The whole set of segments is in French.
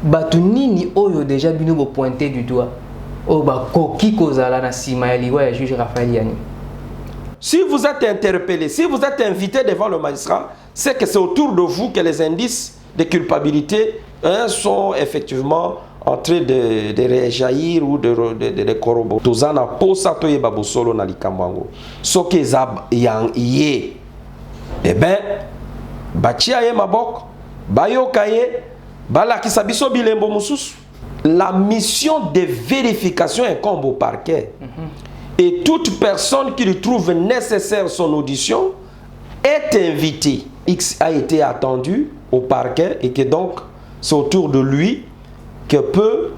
Batunini oyo déjà bino bo pointé du doigt. Oh ba koki kozala na sima ya liwa ya juge Raphaël Yani. Si vous êtes interpellé, si vous êtes invité devant le magistrat, c'est que c'est autour de vous que les indices de culpabilité sont effectivement en train de réjaillir ou de corroborer. Tozana posa toye babosolo na likamwango. Soke zab yang iye. Eh ben, bachia ye mabok, bayoka ye, balakisa biso bilembo mususu. La mission de vérification incombe au parquet. Et toute personne qui lui trouve nécessaire son audition est invitée. X a été attendu au parquet et que donc c'est autour de lui que peut,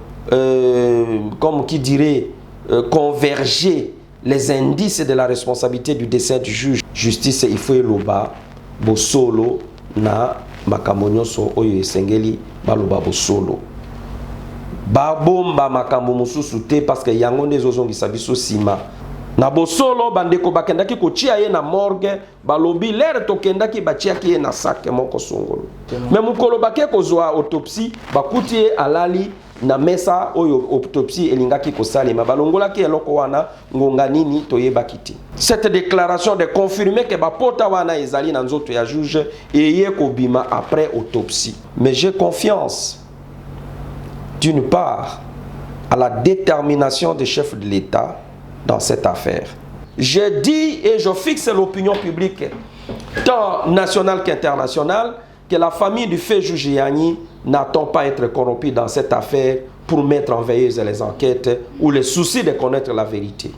comme qui dirait, converger les indices de la responsabilité du décès du juge. Justice, il faut loba, bo solo na makamonyo so oyo esengeli baloba bo solo. Babomba makambo mususu te parce que yango nezozongi sabiso sima. Na bosolo bandeko bakendaki kotia ye na morgue balobi lere tokendaki batia ki ye na sac moko songolo. Mais mukolo bake kozwa autopsie bakuti ye alali na mesa oyo autopsie elingaki kosalema balongolaki eloko wana ngonga nini toyebaki te. Cette déclaration de confirmer que bapota wana ezali na nzoto ya juge eye kobima après autopsie. Mais j'ai confiance d'une part à la détermination des chefs de l'État dans cette affaire. Je dis et je fixe l'opinion publique, tant nationale qu'internationale, que la famille du fait juge Yani n'attend pas à être corrompue dans cette affaire pour mettre en veilleuse les enquêtes ou le souci de connaître la vérité.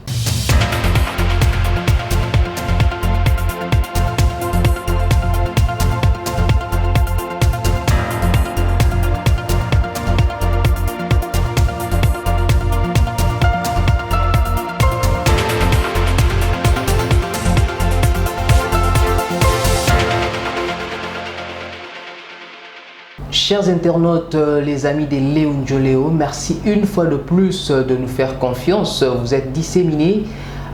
Chers internautes, les amis de Léon Joléo, merci une fois de plus de nous faire confiance. Vous êtes disséminés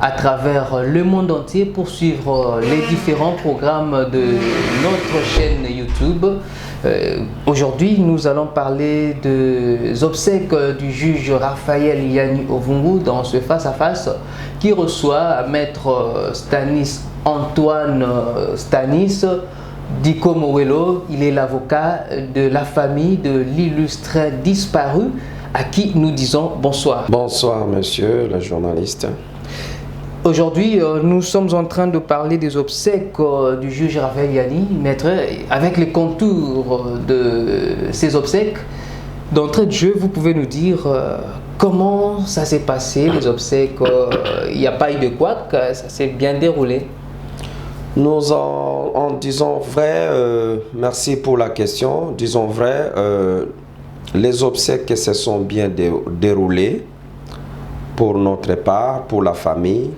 à travers le monde entier pour suivre les différents programmes de notre chaîne YouTube. Aujourd'hui, nous allons parler des obsèques du juge Raphaël Yani Ovungu dans ce face-à-face qui reçoit Maître Stanis Antoine Stanis Diko Mowelo. Il est l'avocat de la famille de l'illustre disparu à qui nous disons bonsoir. Bonsoir monsieur le journaliste. Aujourd'hui, nous sommes en train de parler des obsèques du juge Raphaël Yani, maître, avec les contours de ces obsèques. D'entrée de jeu, vous pouvez nous dire comment ça s'est passé, les obsèques. Il n'y a pas eu de couac, ça s'est bien déroulé. Nous en disons vrai, merci pour la question, disons vrai, les obsèques se sont bien déroulées pour notre part, pour la famille.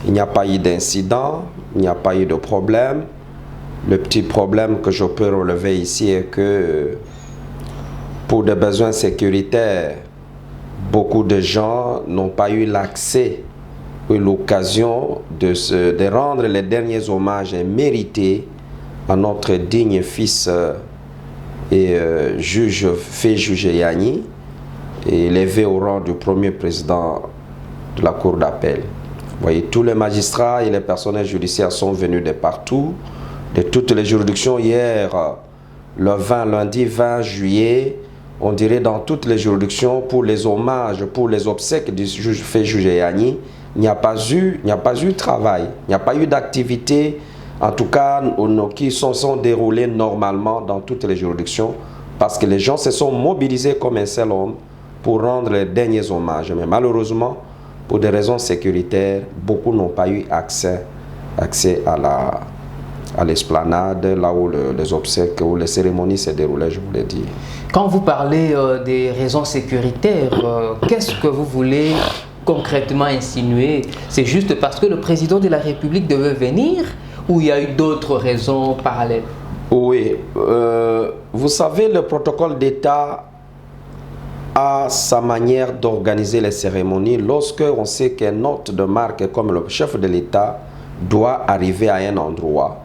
Il n'y a pas eu d'incident, il n'y a pas eu de problème. Le petit problème que je peux relever ici est que pour des besoins sécuritaires, beaucoup de gens n'ont pas eu l'accès ou l'occasion de rendre les derniers hommages mérités à notre digne fils et fait juge Yani, élevé au rang du premier président de la cour d'appel. Vous voyez, tous les magistrats et les personnels judiciaires sont venus de partout, de toutes les juridictions. Hier, lundi 20 juillet, on dirait dans toutes les juridictions, pour les hommages, pour les obsèques du juge fait juge Yani, il n'y a pas eu travail, il n'y a pas eu d'activité, en tout cas, qui sont déroulées normalement dans toutes les juridictions, parce que les gens se sont mobilisés comme un seul homme pour rendre les derniers hommages. Mais malheureusement, pour des raisons sécuritaires, beaucoup n'ont pas eu accès à l'esplanade, là où les obsèques, où les cérémonies se déroulaient, je voulais dire. Quand vous parlez des raisons sécuritaires, qu'est-ce que vous voulez concrètement insinuer? C'est juste parce que le président de la République devait venir ou il y a eu d'autres raisons parallèles? Oui, vous savez, le protocole d'État a sa manière d'organiser les cérémonies. Lorsque on sait qu'un hôte de marque comme le chef de l'État doit arriver à un endroit,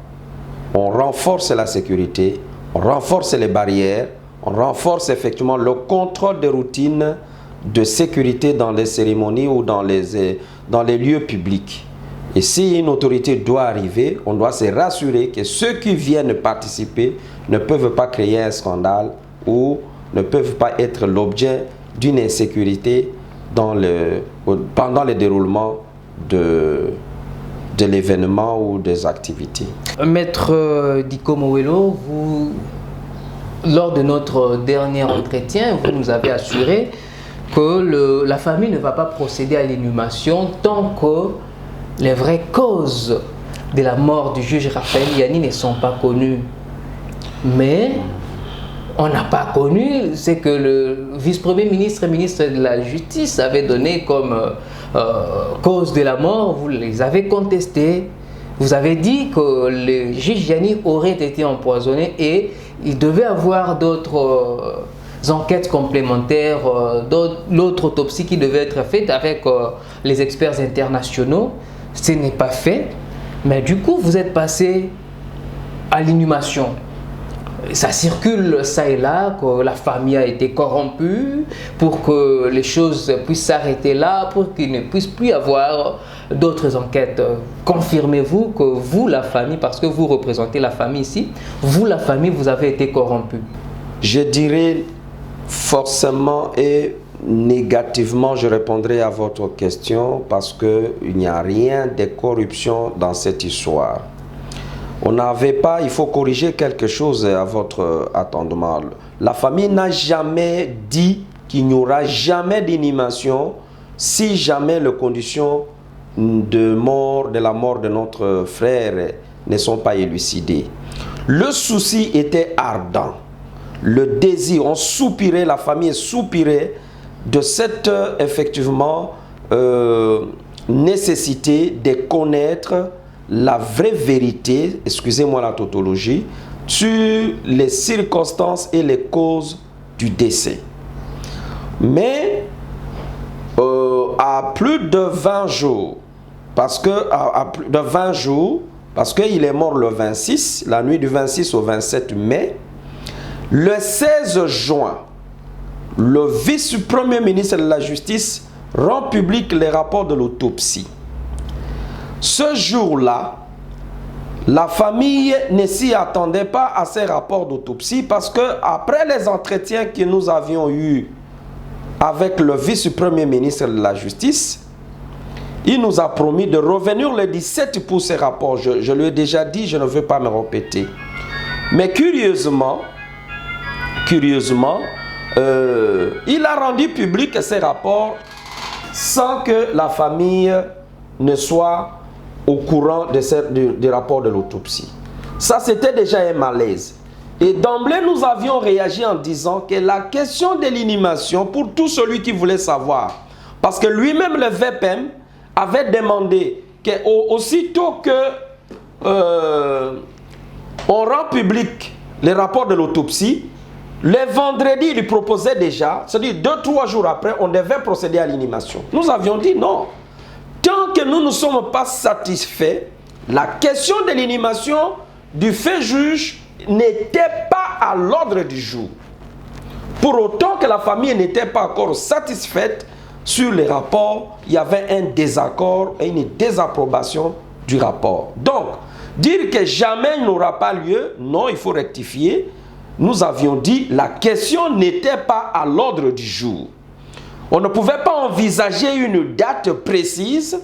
on renforce la sécurité, on renforce les barrières, On renforce effectivement le contrôle des routines de sécurité dans les cérémonies ou dans les lieux publics. Et si une autorité doit arriver, on doit se rassurer que ceux qui viennent participer ne peuvent pas créer un scandale ou ne peuvent pas être l'objet d'une insécurité pendant le déroulement de l'événement ou des activités. Maître Diko Mowelo, lors de notre dernier entretien, vous nous avez assuré que la famille ne va pas procéder à l'inhumation tant que les vraies causes de la mort du juge Raphaël Iani ne sont pas connues. Mais on n'a pas connu ce que le vice-premier ministre et ministre de la Justice avait donné comme cause de la mort. Vous les avez contestés. Vous avez dit que le juge Iani aurait été empoisonné et il devait avoir d'autres enquêtes complémentaires, l'autre autopsie qui devait être faite avec les experts internationaux. Ce n'est pas fait, mais du coup vous êtes passé à l'inhumation. Ça circule ça et là, que la famille a été corrompue pour que les choses puissent s'arrêter là, pour qu'il ne puisse plus y avoir d'autres enquêtes. Confirmez-vous que vous, la famille, parce que vous représentez la famille ici, vous, la famille, vous avez été corrompue? Je dirais forcément et négativement, je répondrai à votre question parce qu'il n'y a rien de corruption dans cette histoire. On n'avait pas, il faut corriger quelque chose à votre attendement. La famille n'a jamais dit qu'il n'y aura jamais d'inhumation si jamais les conditions de la mort de notre frère ne sont pas élucidées. Le souci était ardent. Le désir, on soupirait, la famille soupirait de cette effectivement nécessité de connaître la vraie vérité, excusez-moi la tautologie, sur les circonstances et les causes du décès. Mais à plus de 20 jours, parce qu'il est mort le 26, la nuit du 26 au 27 mai, le 16 juin, le vice-premier ministre de la Justice rend public les rapports de l'autopsie. Ce jour-là, la famille ne s'y attendait pas à ces rapports d'autopsie parce que après les entretiens que nous avions eus avec le vice-premier ministre de la Justice, il nous a promis de revenir le 17 pour ces rapports. Je lui ai déjà dit, je ne veux pas me répéter. Mais curieusement, il a rendu public ces rapports sans que la famille ne soit au courant des rapports de l'autopsie. Ça, c'était déjà un malaise. Et d'emblée, nous avions réagi en disant que la question de l'inhumation, pour tout celui qui voulait savoir, parce que lui-même, le VPM, avait demandé qu'aussitôt que on rend public les rapports de l'autopsie, le vendredi, il proposait déjà, c'est-à-dire 2-3 jours après, on devait procéder à l'inhumation. Nous avions dit non. Tant que nous ne sommes pas satisfaits, la question de l'inhumation du fait juge n'était pas à l'ordre du jour. Pour autant que la famille n'était pas encore satisfaite sur les rapports, il y avait un désaccord et une désapprobation du rapport. Donc, dire que jamais il n'aura pas lieu, non, il faut rectifier. Nous avions dit la question n'était pas à l'ordre du jour. On ne pouvait pas envisager une date précise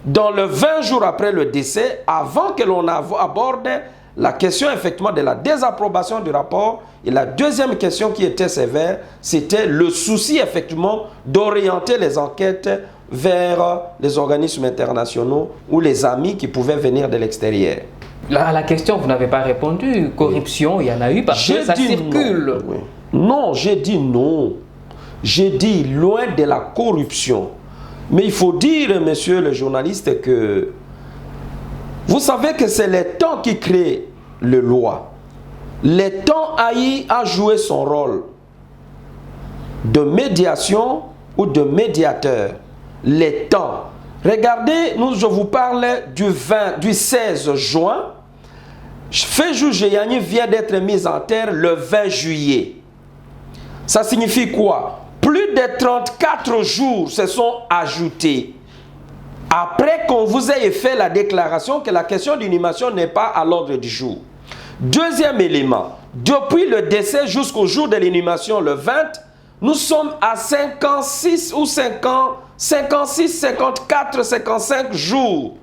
dans le 20 jours après le décès avant que l'on aborde la question effectivement de la désapprobation du rapport. Et la deuxième question qui était sévère, c'était le souci effectivement d'orienter les enquêtes vers les organismes internationaux ou les amis qui pouvaient venir de l'extérieur. À la question, vous n'avez pas répondu. Corruption, il y en a eu parce que ça circule. Non, oui. Non, j'ai dit non. J'ai dit loin de la corruption. Mais il faut dire, monsieur le journaliste, que vous savez que c'est le temps qui crée le loi. Le temps a joué son rôle de médiation ou de médiateur. Le temps. Regardez, je vous parle du 16 juin. Fait juge Iani vient d'être mis en terre le 20 juillet. Ça signifie quoi? Plus de 34 jours se sont ajoutés après qu'on vous ait fait la déclaration que la question d'inhumation n'est pas à l'ordre du jour. Deuxième élément, depuis le décès jusqu'au jour de l'inhumation, le 20, nous sommes à 56 ou 56, 54, 55 jours.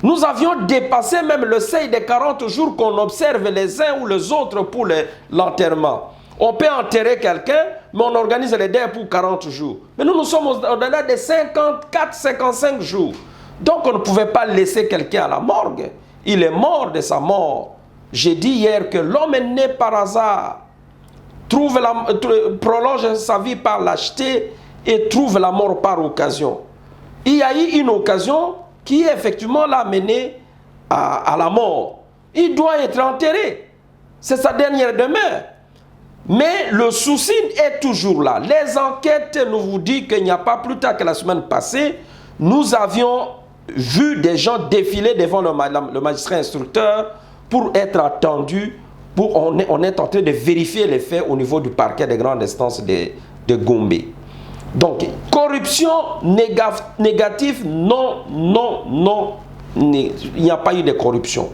Nous avions dépassé même le seuil des 40 jours qu'on observe les uns ou les autres pour l'enterrement. On peut enterrer quelqu'un, mais on organise les deuils pour 40 jours. Mais nous sommes au-delà de 54, 55 jours. Donc on ne pouvait pas laisser quelqu'un à la morgue. Il est mort de sa mort. J'ai dit hier que l'homme est né par hasard, prolonge sa vie par lâcheté et trouve la mort par occasion. Il y a eu une occasion qui effectivement l'a mené à la mort. Il doit être enterré. C'est sa dernière demeure. Mais le souci est toujours là. Les enquêtes nous vous disent qu'il n'y a pas plus tard que la semaine passée, nous avions vu des gens défiler devant le magistrat instructeur pour être attendus. On est en train de vérifier les faits au niveau du parquet des grandes instances de Gombe. Donc, corruption négative, non, non, non. Il n'y a pas eu de corruption.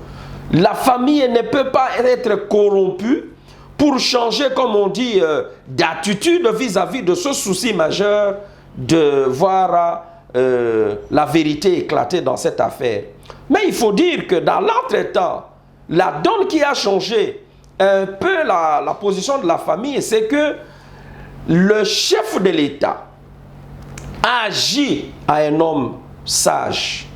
La famille ne peut pas être corrompue pour changer, comme on dit, d'attitude vis-à-vis de ce souci majeur de voir la vérité éclater dans cette affaire. Mais il faut dire que dans l'entretemps, la donne qui a changé un peu la position de la famille, c'est que le chef de l'État a agi à un homme sage,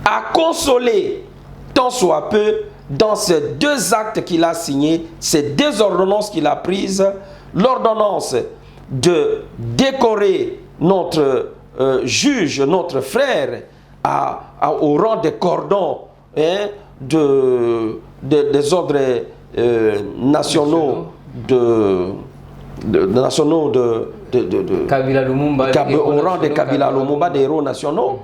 a consolé tant soit peu dans ces deux actes qu'il a signés, ces deux ordonnances qu'il a prises, l'ordonnance de décorer notre juge, notre frère, au rang de cordon des ordres nationaux Kabila Lumumba, au rang de Kabila Lumumba, des héros nationaux.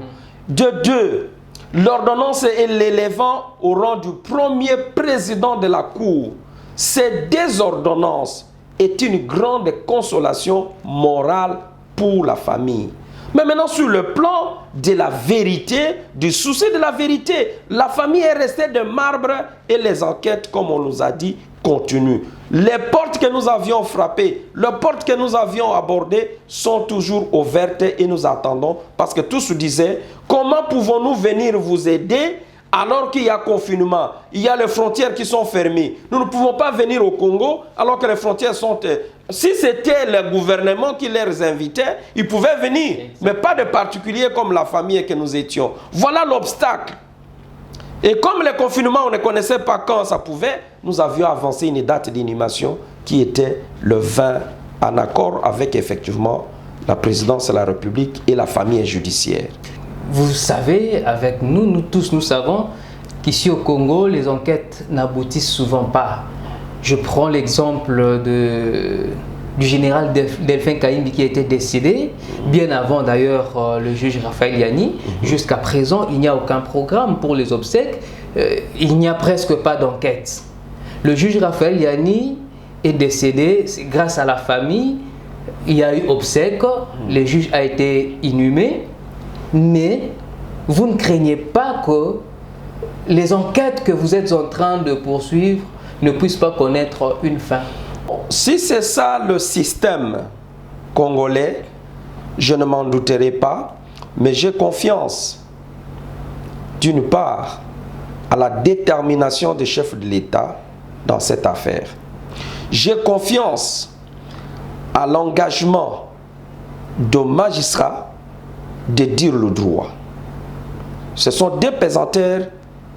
De deux, l'ordonnance est l'élevant au rang du premier président de la Cour. Ces deux ordonnances est une grande consolation morale pour la famille. Mais maintenant, sur le plan de la vérité, du souci de la vérité, la famille est restée de marbre et les enquêtes, comme on nous a dit, continuent. Les portes que nous avions frappées, les portes que nous avions abordées sont toujours ouvertes et nous attendons parce que tous disaient, comment pouvons-nous venir vous aider alors qu'il y a confinement, il y a les frontières qui sont fermées. Nous ne pouvons pas venir au Congo alors que les frontières sont... Si c'était le gouvernement qui les invitait, ils pouvaient venir, mais pas de particuliers comme la famille que nous étions. Voilà l'obstacle. Et comme le confinement, on ne connaissait pas quand ça pouvait, nous avions avancé une date d'inhumation qui était le 20, en accord avec effectivement la présidence de la République et la famille judiciaire. Vous savez, avec nous, nous tous, nous savons qu'ici au Congo, les enquêtes n'aboutissent souvent pas. Je prends l'exemple du général Delphin Kaimbi qui a été décédé, bien avant d'ailleurs le juge Raphaël Yanni. Jusqu'à présent, il n'y a aucun programme pour les obsèques, il n'y a presque pas d'enquête. Le juge Raphaël Yanni est décédé, grâce à la famille, il y a eu obsèques, le juge a été inhumé. Mais vous ne craignez pas que les enquêtes que vous êtes en train de poursuivre ne puissent pas connaître une fin? Si c'est ça le système congolais, je ne m'en douterai pas, mais j'ai confiance, d'une part, à la détermination des chefs de l'État dans cette affaire. J'ai confiance à l'engagement de magistrats de dire le droit. Ce sont des pesanteurs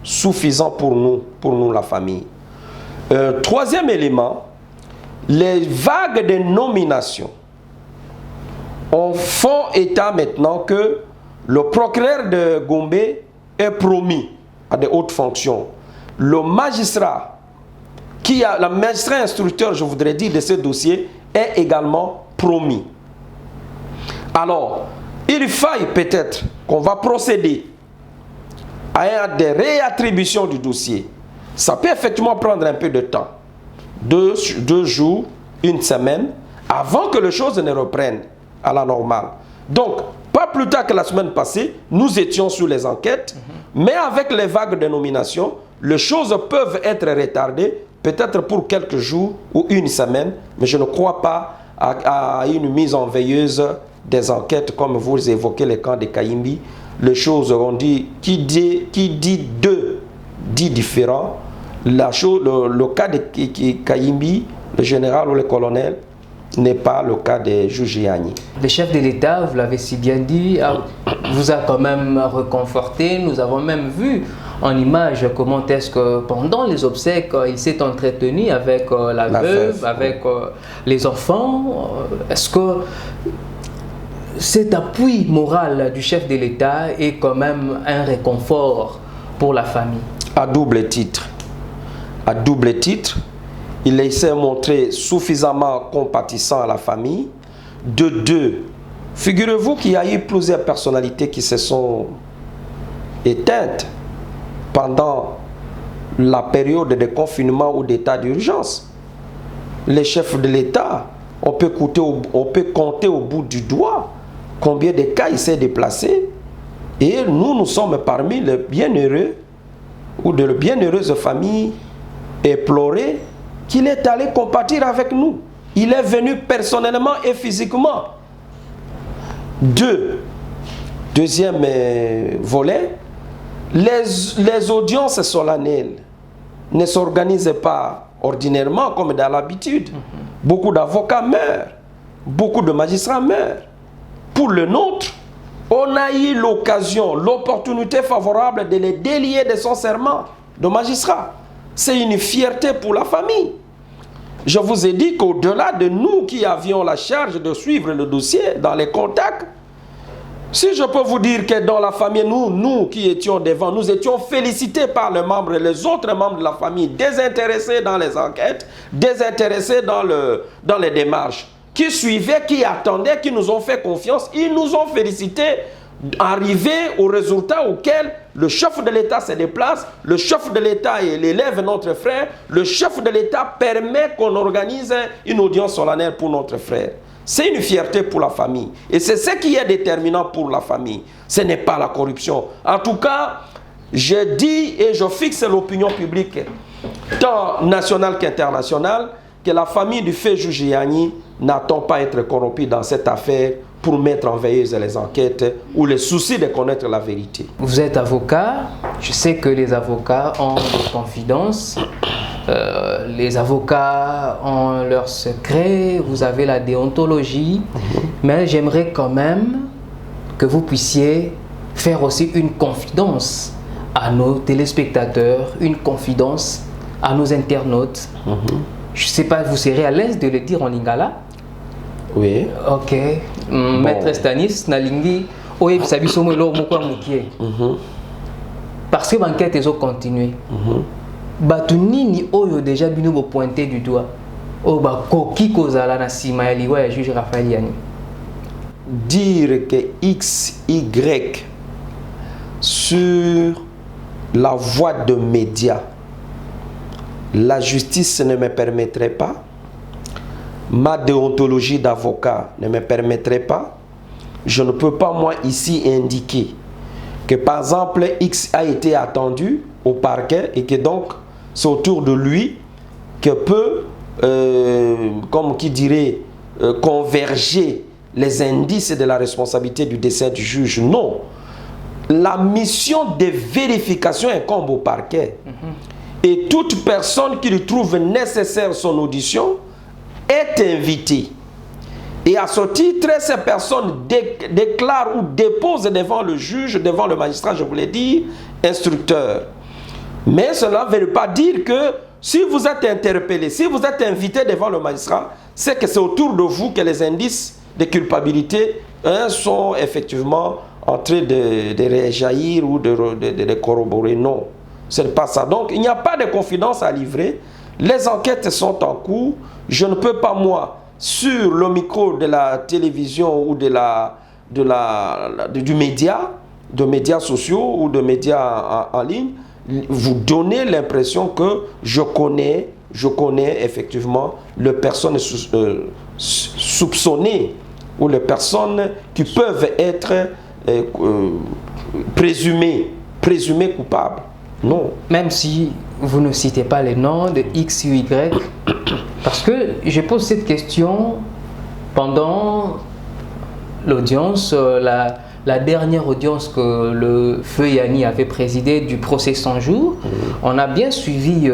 suffisants pour nous la famille. Troisième élément, les vagues de nomination font état maintenant que le procureur de Gombe est promis à de hautes fonctions. Le magistrat instructeur, je voudrais dire, de ce dossier est également promis. Alors, il faille peut-être qu'on va procéder à des réattributions du dossier. Ça peut effectivement prendre un peu de temps. 2 jours, 1 semaine, avant que les choses ne reprennent à la normale. Donc, pas plus tard que la semaine passée, nous étions sur les enquêtes, mais avec les vagues de nomination, les choses peuvent être retardées, peut-être pour quelques jours ou une semaine, mais je ne crois pas à une mise en veilleuse des enquêtes comme vous évoquez les camps de Kayimbi. Les choses ont dit, qui dit deux dit différent. Le cas de Kayimbi, le général ou le colonel, n'est pas le cas de Jujiani. Le chef de l'État, vous l'avez si bien dit, vous a quand même réconforté. Nous avons même vu en image comment est-ce que pendant les obsèques, il s'est entretenu avec la veuve, avec les enfants. Est-ce que cet appui moral du chef de l'État est quand même un réconfort pour la famille? À double titre. À double titre. Il s'est montré suffisamment compatissant à la famille. De deux, figurez-vous qu'il y a eu plusieurs personnalités qui se sont éteintes pendant la période de confinement ou d'état d'urgence. Les chefs de l'État, on peut compter au bout du doigt combien de cas il s'est déplacé. Et nous sommes parmi les bienheureux ou de bienheureuses familles éplorées qu'il est allé compatir avec nous. Il est venu personnellement et physiquement. Deuxième volet, les audiences solennelles ne s'organisent pas ordinairement comme dans l'habitude. Beaucoup d'avocats meurent, beaucoup de magistrats meurent. Pour le nôtre, on a eu l'occasion, l'opportunité favorable de les délier de son serment de magistrat. C'est une fierté pour la famille. Je vous ai dit qu'au-delà de nous qui avions la charge de suivre le dossier dans les contacts, si je peux vous dire que dans la famille, nous qui étions devant, nous étions félicités par les autres membres de la famille, désintéressés dans les enquêtes, désintéressés dans les démarches, qui suivaient, qui attendaient, qui nous ont fait confiance, ils nous ont félicités, arrivés au résultat auquel le chef de l'État se déplace, le chef de l'État élève notre frère, le chef de l'État permet qu'on organise une audience solennelle pour notre frère. C'est une fierté pour la famille. Et c'est ce qui est déterminant pour la famille. Ce n'est pas la corruption. En tout cas, je dis et je fixe l'opinion publique, tant nationale qu'internationale, que la famille du fait Jujiani n'attend pas à être corrompue dans cette affaire pour mettre en veilleuse les enquêtes ou le souci de connaître la vérité. Vous êtes avocat, je sais que les avocats ont des confidences, les avocats ont leurs secrets, vous avez la déontologie, mais j'aimerais quand même que vous puissiez faire aussi une confidence à nos téléspectateurs, une confidence à nos internautes. Je ne sais pas, vous serez à l'aise de le dire en lingala? Oui. Ok. Maître Stanis, Nalingi, Oye Bisabiso Melo Mokwa Mukie. Parce que l'enquête est continuée. Batunini Oyo déjà bino bo pointé du doigt. Oba Koki Kozala na Sima Liwa et juge Raphaël Yani. Dire que X, Y sur la voie de médias, la justice ne me permettrait pas, ma déontologie d'avocat ne me permettrait pas, je ne peux pas moi ici indiquer que par exemple X a été attendu au parquet et que donc c'est autour de lui que peut, comme qui dirait, converger les indices de la responsabilité du décès du juge. Non. La mission de vérification incombe au parquet. Et toute personne qui lui trouve nécessaire son audition est invitée. Et à ce titre, ces personnes déclarent ou déposent devant le juge, devant le magistrat, je vous l'ai dit, instructeur. Mais cela ne veut pas dire que si vous êtes interpellé, si vous êtes invité devant le magistrat, c'est que c'est autour de vous que les indices de culpabilité sont effectivement en train de réjaillir ou de corroborer. Non, ce n'est pas ça. Donc, il n'y a pas de confidence à livrer. Les enquêtes sont en cours. Je ne peux pas, moi, sur le micro de la télévision ou du média, de médias sociaux ou de médias en ligne, vous donner l'impression que je connais effectivement les personnes soupçonnées ou les personnes qui peuvent être présumées coupables. Non. Même si vous ne citez pas les noms de X ou Y, parce que je pose cette question pendant l'audience, la dernière audience que le feu Yani avait présidé du procès 100 jours. On a bien suivi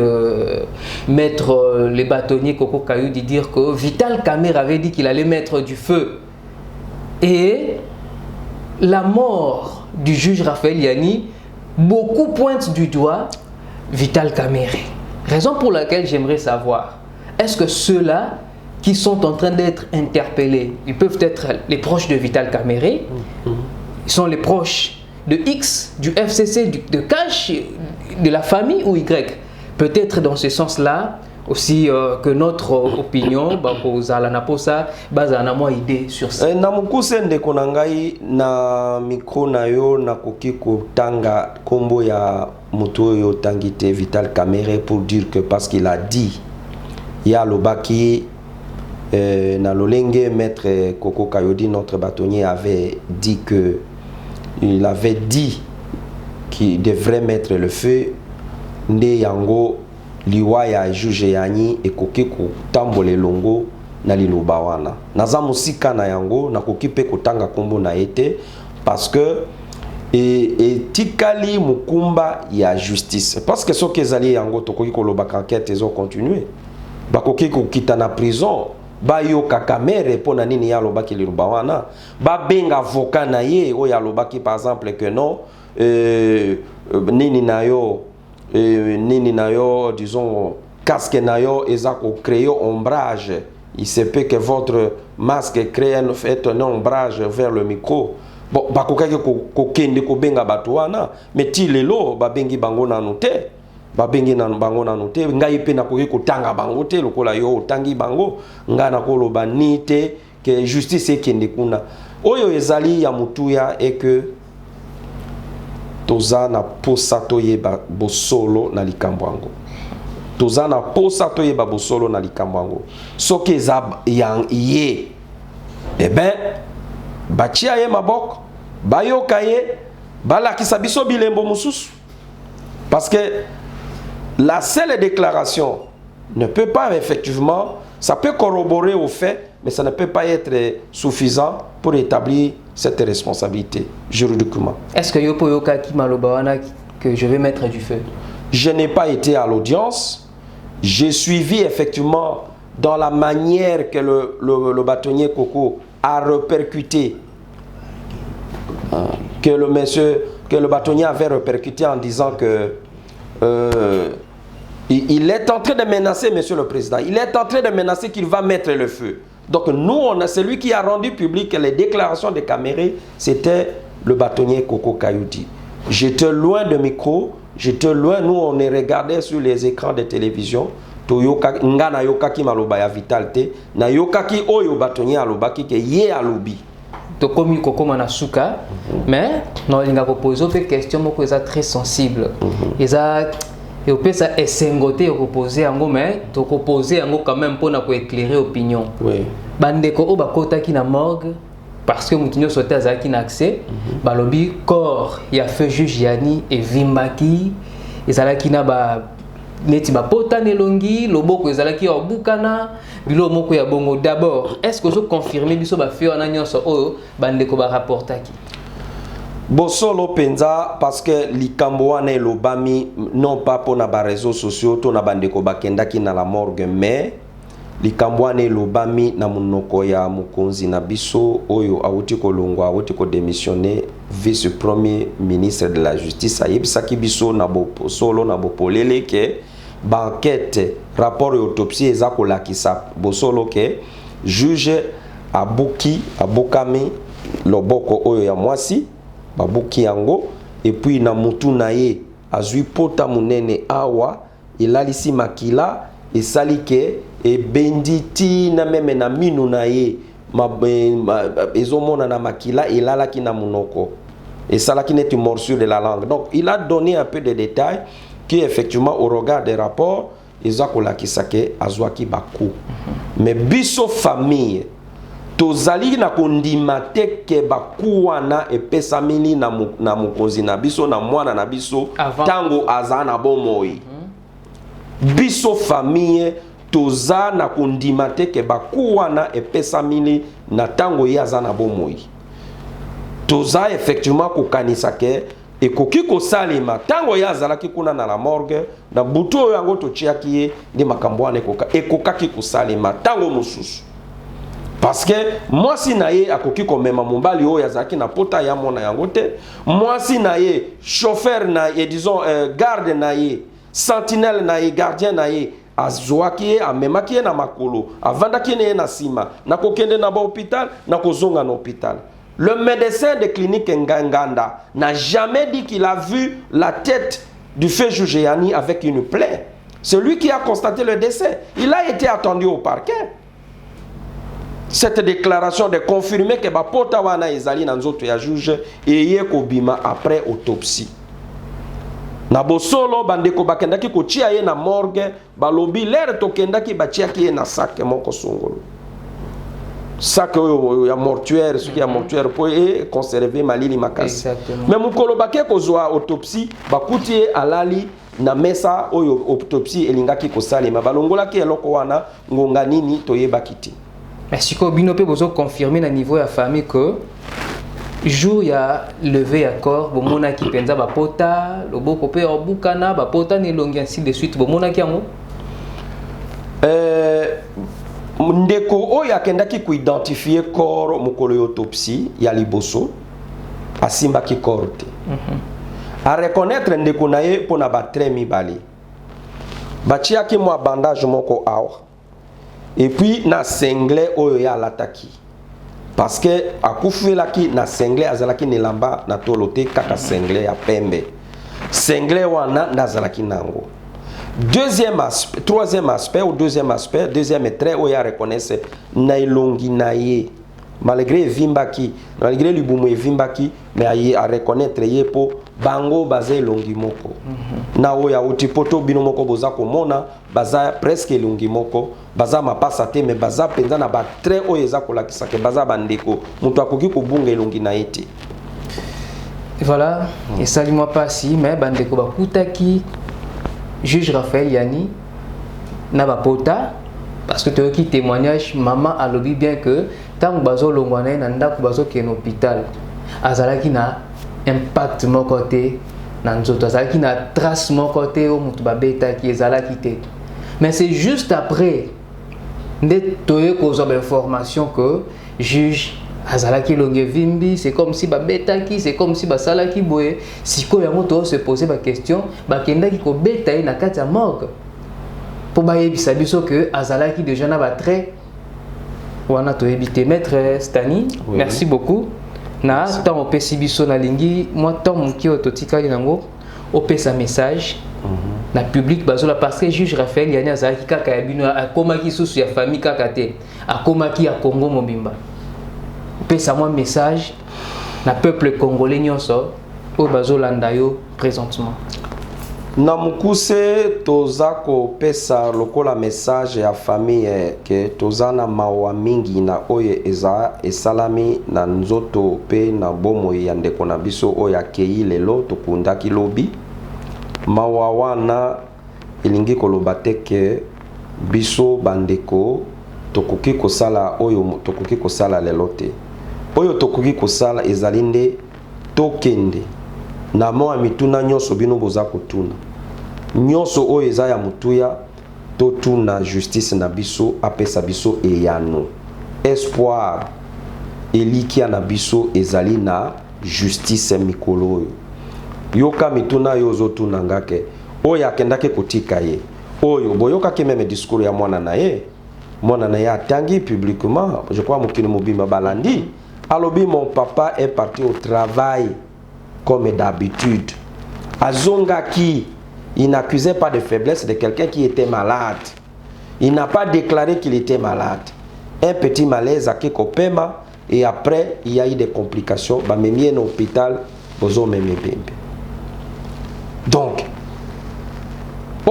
maître les bâtonniers Koko Kayudi dire que Vital Kamerhe avait dit qu'il allait mettre du feu. Et la mort du juge Raphaël Yani, beaucoup pointent du doigt Vital Kamerhe. Raison pour laquelle j'aimerais savoir, est-ce que ceux-là qui sont en train d'être interpellés, ils peuvent être les proches de Vital Kamerhe, ils sont les proches de X, du FCC, de Cash, de la famille ou Y? Peut-être dans ce sens-là aussi que notre opinion, idée sur ça. Na mukuse ndeko na ngai na micro na yo nakoki kotanga kombo ya mutu oyo tangite Vital Kamerhe pour dire que parce qu'il a dit ya lobaki na lolenge maître Koko Kayudi, notre bâtonnier, avait dit que il avait dit qu'il devrait mettre le feu. Nde yango liwa ya juge Yani ekoki kotambole longo na liloba wana. Naza musika na yango nakoki pe kotanga kombo na ete parce que tikali mukumba ya justice. Parce que soki ezali yango tokoki koloba enquête ezo continuer. Bakoki kokita na prison. Ba yo Kamerhe pona nini ya lobaki liloba wana. Ba benga avocat na ye o ya lobaki par exemple que non nini na yo disons casque na yo eza ko créer ombrage. Il se peut que votre masque crée un ombrage vers le micro. Bon bakokaki ko kende ko benga bato wana mais ti lelo ba bengi bango na note. Babengi na bango na note ngai pe nakoki kotanga bango te lokola yo otangi bango nga nakoloba ni te que justice ekende kuna oyo ezali ya mutuya et que toza na posa toyeba bosolo na likambo yango toza na posa toyeba bosolo na likambo yango soki eza yang ye eh ben batia ye maboko bayoka ye balakisa biso bilembo mususu parce que la seule déclaration ne peut pas effectivement, ça peut corroborer au fait, mais ça ne peut pas être suffisant pour établir cette responsabilité juridiquement. Est-ce que Yopo Yokaki Malobawana que je vais mettre du feu? Je n'ai pas été à l'audience. J'ai suivi effectivement dans la manière que le bâtonnier Koko a répercuté, que le bâtonnier avait répercuté en disant que il est en train de menacer, monsieur le président. Il est en train de menacer qu'il va mettre le feu. Donc nous, celui qui a rendu public les déclarations de Kamerhe, c'était le bâtonnier Koko Kayudi. J'étais loin de micro, j'étais loin. Nous, on est regardé sur les écrans de télévision. Nga na yokaki maloba ya vitalité, na yokaki oyo bâtonnier alobaki ke ye alobi. To komi kokoma na suka, mais non linga ko poser une question moko eza très sensible. Eza et au pesa esengote reposer yango mais to ko poser yango quand même pour na ko éclairer opinion. Oui. Bandeko o bakota ki na morgue parce que mutinyo sote azaki na accès, balobi corps ya feu juge Yani et vimbaki ezalaki na ba neti ba potane longi loboko ezalaki obukana bilo moko ya bongo. D'abord, est-ce que vous confirmez biso ba feu na nyonso oyo bandeko ba rapportaki? Bosolo penza parce que likambo wana elobami non pas pour na ba réseaux sociaux to na bandeko bakendaki na la morgue mais likambo wana elobami na munoko ya mukonzi na biso oyo awuti kolongwa awuti ko démissionner vice premier ministre de la justice ayebisaki biso na bosolo na bopolele ke banquête rapport et autopsie eza kolakisa bosolo ke juge abokami loboko oyo ya mwasi babuki yango et puis na mutu na ye azui pota munene awa elalisi makila esali ke ebenditi na meme na minu na ye ezomona na makila elalaki na munoko esalaki neti morsure de la langue. Donc il a donné un peu de détails qui effectivement au regard des rapports eza kolakisa ke azwaki baku. Mais biso famille tozali na kondima te ke baku wana epesamini na mokonzi na biso na mwana na biso tango aza na bomoi. Biso famille toza na kondima te ke baku wana epesamini na tango ye aza na bomoi. Toza effectivement kokanisa ke ekoki kosalema tango ya azalaki kuna na la morgue na butu oyo yango totiaki ye ndi makambo wana ekokaki kosalema tango mosusu. Parce que mwasi na ye akoki komema mobali oyo azalaki na pota ya mona yango te. Mwasi na ye, chauffeur na ye, disons garde na ye, sentinelle na ye, gardien na ye, azwaki ye, amemaki ye na makolo, avandaki ye na sima, na kokende na ba hôpital, na kozonga na hôpital. Le médecin de clinique Nganganda n'a jamais dit qu'il a vu la tête du feu juge Yani avec une plaie. C'est lui qui a constaté le décès. Il a été attendu au parquet. Cette déclaration de confirmer que Bapota wana ezali na nzoto ya juge eye kobima après autopsie. Na bosolo bandeko bakendaki kotia ye na morgue, balobi lere tokendaki batiaki ye na sac moko songolo. Sac ya mortuaire, ce qui est mortuaire pour conserver malili makasi. Mais mukolo bake kozwa autopsie bakuti alali na mesa oyo autopsie elingaki kosalema balongolaki eloko wana ngonga nini toyebaki te. Mais si vous avez confirmé au niveau de la famille que jour il y a levé à corps, bon mona qui penza ba pota, le beau copé au bukana, ba pota ni longi ainsi de suite, bon mona qui ango. Ndeko oyo akendaki ku identifier corps mukolo autopsie ya liboso asimba ki corps te. A reconnaître ndeko na ye pona ba tre mibali. Bachia ki mo bandage moko awa. Et puis na sengle oyo ya lataki. Parce que akufelaki na sengle azalaki nelamba na tolote kaka sengle ya pembe. Sengle wana nazalaki nango. Deuxième aspect, troisième aspect ou deuxième aspect, deuxième trait oyo ya reconnaître na ilongi na ye. Malgré vimbaki, malgré lubumu vimbaki, mais aye a reconnaître ye po bango bazé longi moko. Na oya utipoto bino moko boza komona baza presque longi moko, baza mapasa te mais baza penza na ba très oyo eza kolakisa ke baza bandeko, mutu akoki kobunga elongi na ete. Voilà, et salut moi pas si mais bandeko bakutaki juge Raphaël Yani na ba pota parce que tu as qui témoignage maman a lobby bien que tant bazo longwana na ndako bazo ke na hôpital azalaki na impact mon côté na nzoto azalaki na trace mon côté au mutu babeta qui ezalaki te. Mais c'est juste après de toye kozo information que juge azalaki longue vimbi, c'est comme si babeta qui, c'est comme si basalaki boye siko yango to se poser ba question ba kendaki ko beta na kati ya morgue pour bayebisa biso que azalaki déjà na ba trait wana to ebité maître Stani. Oui. Merci beaucoup na tant opesi biso na lingi moi tant moki ototikali nango opesa message na public bazola parce que juge Raphaël Yani azalaki kaka ya bino akomaki susu ya famille kaka te akomaki ya Congo mobimba opesa moi message na peuple congolais nyonso o bazolanda yo présentement. Na mukuse toza ko pesa lokola message ya famille ke toza na mawa mingi na oye eza esalami na nzoto pe na bomo ya ndeko na biso oya kei lelo tokundaki lobi mawa wana elingi koloba te ke biso bandeko tokoki kosala oyo tokoki kosala lelo te oyo tokoki kosala ezalinde tokende na moa mituna nyonso bino boza kotuna nyonso oyo eza ya mutuya totuna justice na biso apesa biso eyano espoir elikia na biso ezali na justice mikolo oyo yoka mituna yo ozotuna ngake oyo akendaki kotika ye oyo boyokaki meme discours ya mwana na ye atangi publiquement je crois mokili mobima balandi alobi mon papa est parti au travail comme d'habitude azongaki. Il n'accusait pas de faiblesse de quelqu'un qui était malade. Il n'a pas déclaré qu'il était malade. Un petit malaise à Kekopema et après il y a eu des complications. Bah même à l'hôpital, bozo même bébé. Donc,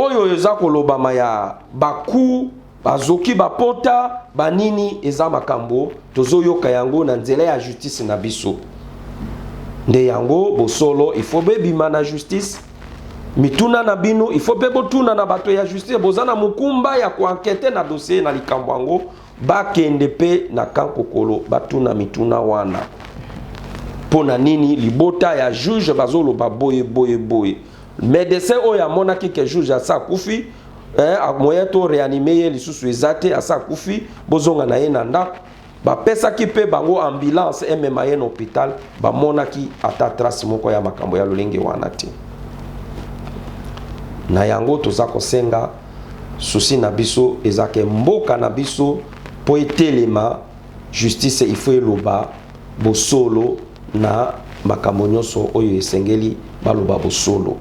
oyo eza kolobama ya baku bazoki bapota banini eza makambo tozoyoka yango na nzela ya justice na biso nde yango bosolo il faut bebima na justice mituna na bino il faut bebotuna na bato ya justice bozana mukumba ya kuankete na dossier na likambo yango bakende pe na kankokolo batuna mituna wana pona nini libota ya juge bazoloba boye boye boye médecin oyo amonaki ke juge asa kufi a moyen to réanimer ye lisusu ezate asa kufi bozonga na ye na ndako bapesaki pe bango ambulance emema ye na hôpital bamonaki ata trace moko ya makambo ya lolenge wana te na yango toza kosenga susi na biso ezake mboka na biso po etelema justice il faut eloba bosolo na makambo nyonso oyo esengeli baloba bosolo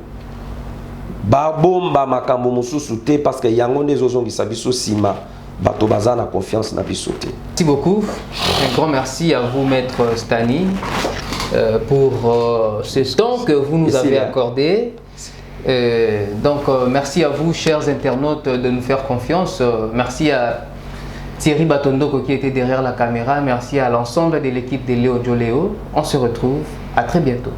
babomba makambo mosusu te parce que yango nde ezozongisa biso sima bato baza na confiance na biso te. Merci beaucoup. Un grand merci à vous, Maître Stani, pour ce temps que vous nous avez accordé. Merci à vous, chers internautes, de nous faire confiance. Merci à Thierry Batondoko qui était derrière la caméra. Merci à l'ensemble de l'équipe de Léo Joléo. On se retrouve à très bientôt.